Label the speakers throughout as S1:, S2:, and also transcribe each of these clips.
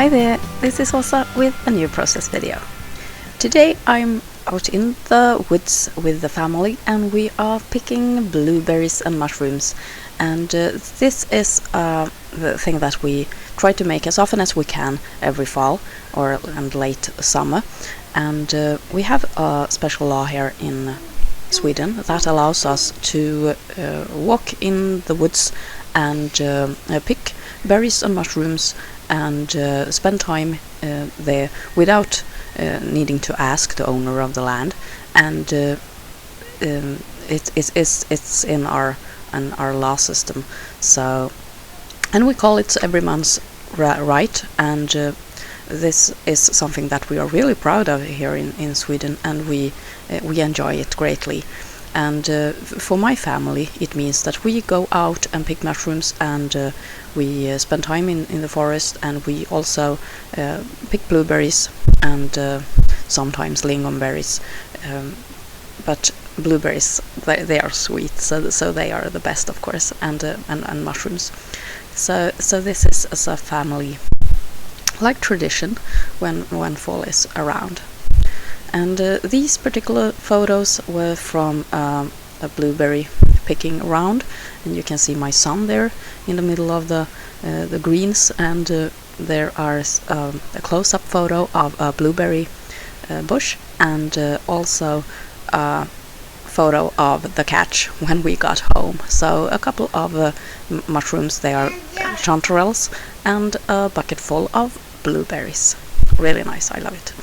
S1: Hi there, this is Åsa with a new process video. Today I'm out in the woods with the family and we are picking blueberries and mushrooms, and this is the thing that we try to make as often as we can every fall and late summer. And we have a special law here in Sweden that allows us to walk in the woods and pick berries and mushrooms and spend time there without needing to ask the owner of the land. And it's in our law system. So, and we call it every month's right, and this is something that we are really proud of here in Sweden, and we enjoy it greatly. And for my family it means that we go out and pick mushrooms, and we spend time in the forest, and we also pick blueberries and sometimes lingonberries, but blueberries, they are sweet, so they are the best, of course, and mushrooms. So this is as a family like tradition when fall is around. And these particular photos were from a blueberry picking round, and you can see my son there in the middle of the greens, and there are a close-up photo of a blueberry bush, and also a photo of the catch when we got home. So a couple of mushrooms, they are chanterelles, and a bucket full of blueberries. Really nice, I love it.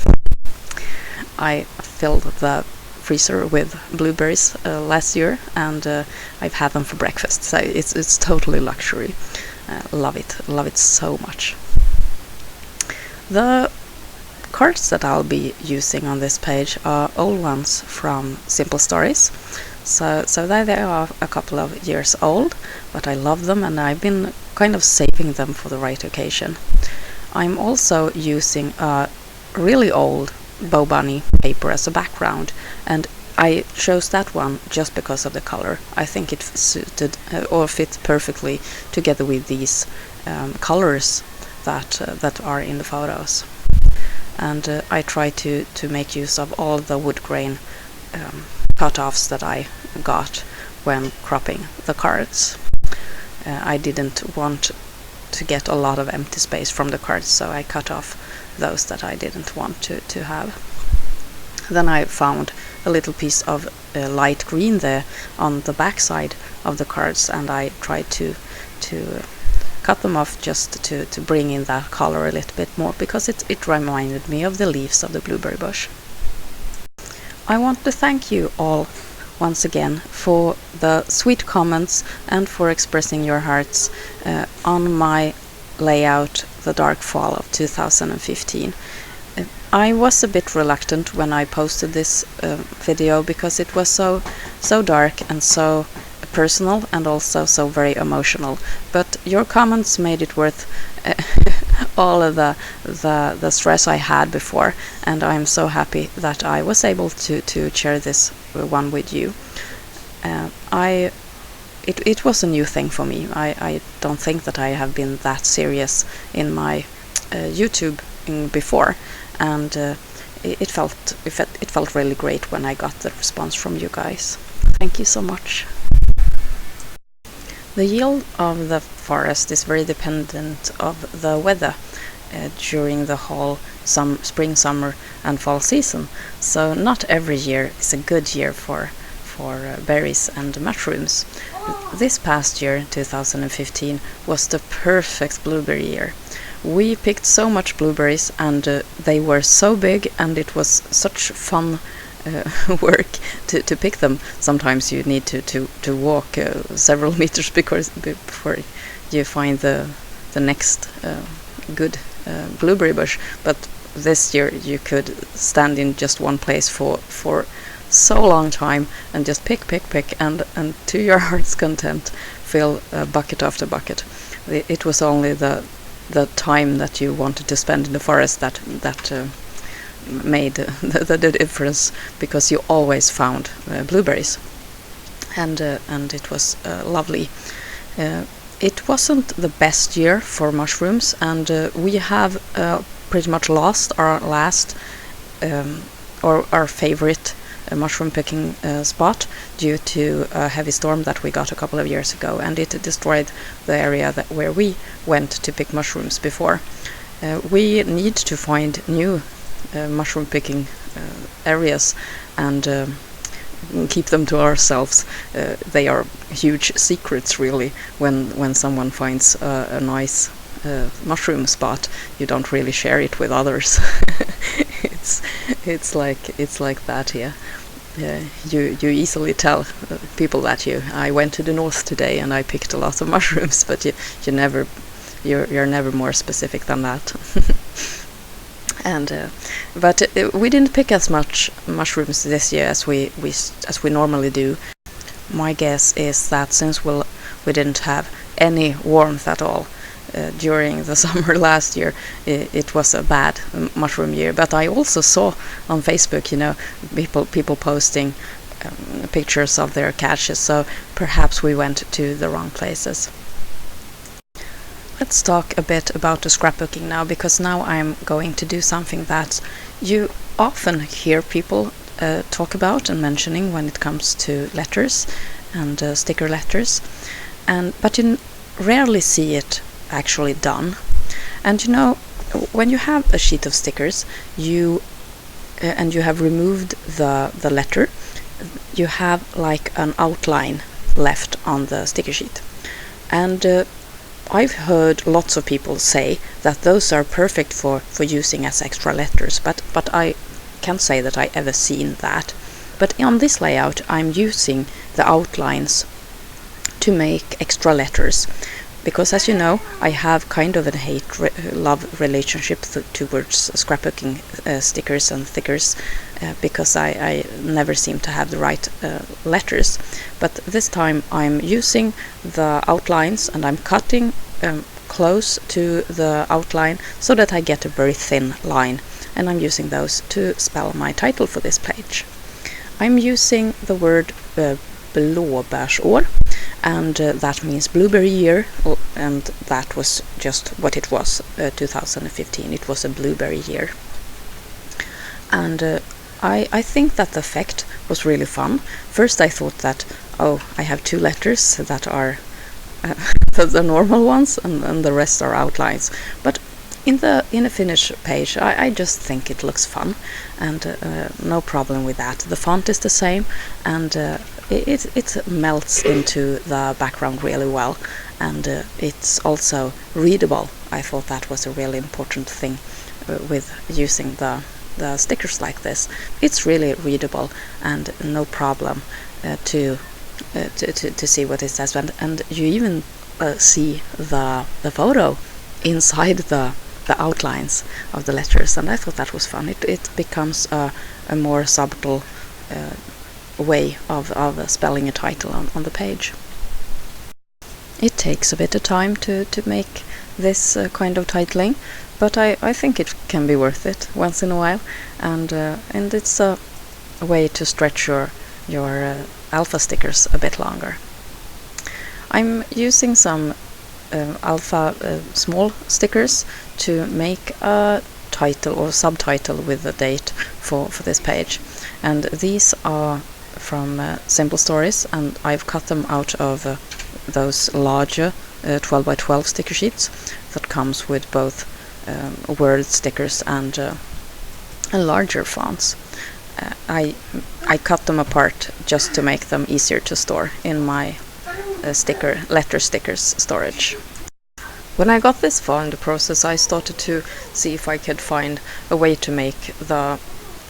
S1: I filled the freezer with blueberries last year, and I've had them for breakfast, so it's totally luxury. Love it so much. The cards that I'll be using on this page are old ones from Simple Stories, so they are a couple of years old, but I love them, and I've been kind of saving them for the right occasion. I'm also using a really old Bow Bunny paper as a background, and I chose that one just because of the color. I think it suited or fit perfectly together with these colors that are in the photos. And I try to make use of all the wood grain cut-offs that I got when cropping the cards. I didn't want to get a lot of empty space from the cards, so I cut off those that I didn't want to have. Then I found a little piece of light green there on the back side of the cards, and I tried to cut them off just to bring in that color a little bit more, because it reminded me of the leaves of the blueberry bush. I want to thank you all once again for the sweet comments and for expressing your hearts on my layout, The Dark Fall of 2015. I was a bit reluctant when I posted this video, because it was so dark and so personal, and also so very emotional. But your comments made it worth all of the stress I had before, and I'm so happy that I was able to share this one with you. It was a new thing for me. I don't think that I have been that serious in my YouTube before, and it felt really great when I got the response from you guys. Thank you so much. The yield of the forest is very dependent of the weather during the whole spring, summer and fall season. So not every year is a good year for berries and mushrooms. This past year, 2015, was the perfect blueberry year. We picked so much blueberries, and they were so big, and it was such fun work to pick them. Sometimes you need to walk several meters before you find the next good blueberry bush. But this year you could stand in just one place for so long time and just pick and to your heart's content fill bucket after bucket. It was only the time that you wanted to spend in the forest that made the difference, because you always found blueberries, and it was lovely. It wasn't the best year for mushrooms, and we have pretty much lost our last or our favorite mushroom picking spot due to a heavy storm that we got a couple of years ago, and it destroyed the area where we went to pick mushrooms before. We need to find new mushroom picking areas and keep them to ourselves. They are huge secrets, really. When someone finds a nice mushroom spot, you don't really share it with others. it's like that here. You easily tell people that I went to the north today and I picked a lot of mushrooms, but you're never more specific than that. And but we didn't pick as much mushrooms this year as we normally do. My guess is that since we didn't have any warmth at all during the summer last year, it was a bad mushroom year. But I also saw on Facebook, people posting pictures of their catches, so perhaps we went to the wrong places. Let's talk a bit about the scrapbooking now, because now I'm going to do something that you often hear people talk about and mentioning when it comes to letters and sticker letters, but you rarely see it actually done. And when you have a sheet of stickers, and you have removed the letter, you have like an outline left on the sticker sheet, and I've heard lots of people say that those are perfect for using as extra letters, but I can't say that I ever seen that. But on this layout, I'm using the outlines to make extra letters, because as you know, I have kind of a hate-love relationship towards scrapbooking stickers and thickers, because I never seem to have the right letters. But this time I'm using the outlines and I'm cutting close to the outline so that I get a very thin line, and I'm using those to spell my title for this page. I'm using the word Blåbärsår, and that means blueberry year, and that was just what it was, 2015. It was a blueberry year. And I think that the effect was really fun. First I thought that, I have two letters that are the normal ones, and the rest are outlines. But in a finished page, I just think it looks fun, and no problem with that. The font is the same, and it melts into the background really well, and it's also readable. I thought that was a really important thing with using the stickers like this. It's really readable and no problem to see what it says, and you even see the photo inside the outlines of the letters, and I thought that was fun. It becomes a more subtle way of spelling a title on the page. It takes a bit of time to make this kind of titling, but I think it can be worth it once in a while, and it's a way to stretch your alpha stickers a bit longer. I'm using some alpha small stickers to make a title or subtitle with the date for this page, and these are from Simple Stories, and I've cut them out of those larger 12 by 12 sticker sheets that comes with both word stickers and larger fonts. I cut them apart just to make them easier to store in my letter stickers storage. When I got this far in the process, I started to see if I could find a way to make the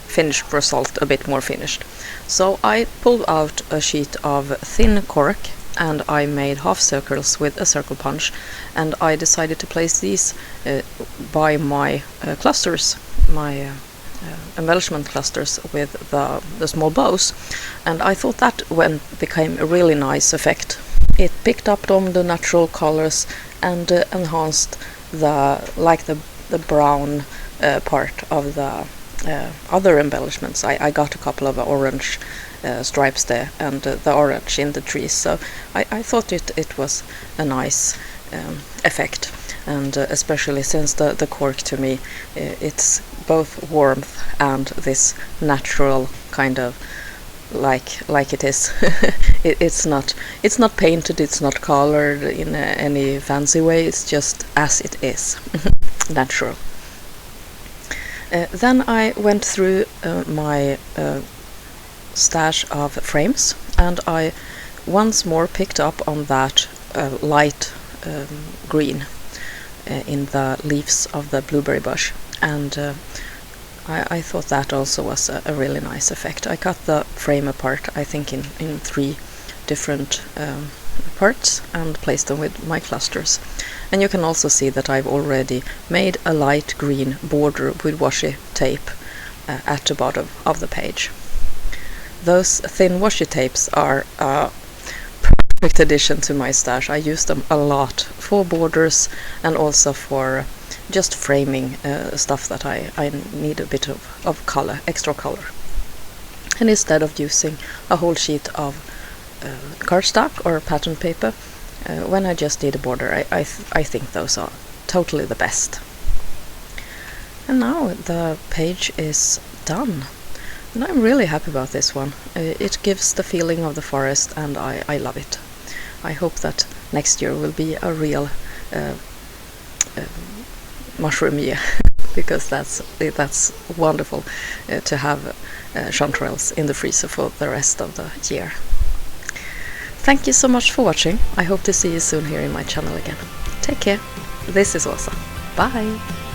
S1: finished result a bit more finished. So I pulled out a sheet of thin cork, and I made half circles with a circle punch, and I decided to place these by my clusters, my embellishment clusters with the small bows, and I thought that became a really nice effect. It picked up on the natural colors and enhanced the brown part of the other embellishments. I got a couple of orange stripes there and the orange in the trees. So I thought it was a nice effect, and especially since the cork to me, it's both warmth and this natural kind of like it is. It's not painted, it's not colored in any fancy way, it's just as it is. Natural. Then I went through my stash of frames, and I once more picked up on that light green in the leaves of the blueberry bush, and I thought that also was a really nice effect. I cut the frame apart, I think in 3 different parts, and placed them with my clusters. And you can also see that I've already made a light green border with washi tape at the bottom of the page. Those thin washi tapes are a perfect addition to my stash. I use them a lot for borders and also for just framing stuff that I need a bit of color, extra color. And instead of using a whole sheet of cardstock or pattern paper, when I just need a border, I think those are totally the best. And now the page is done, and I'm really happy about this one. It gives the feeling of the forest, and I love it. I hope that next year will be a real mushroom year, because that's wonderful to have chanterelles in the freezer for the rest of the year. Thank you so much for watching. I hope to see you soon here in my channel again. Take care. This is Åsa. Bye!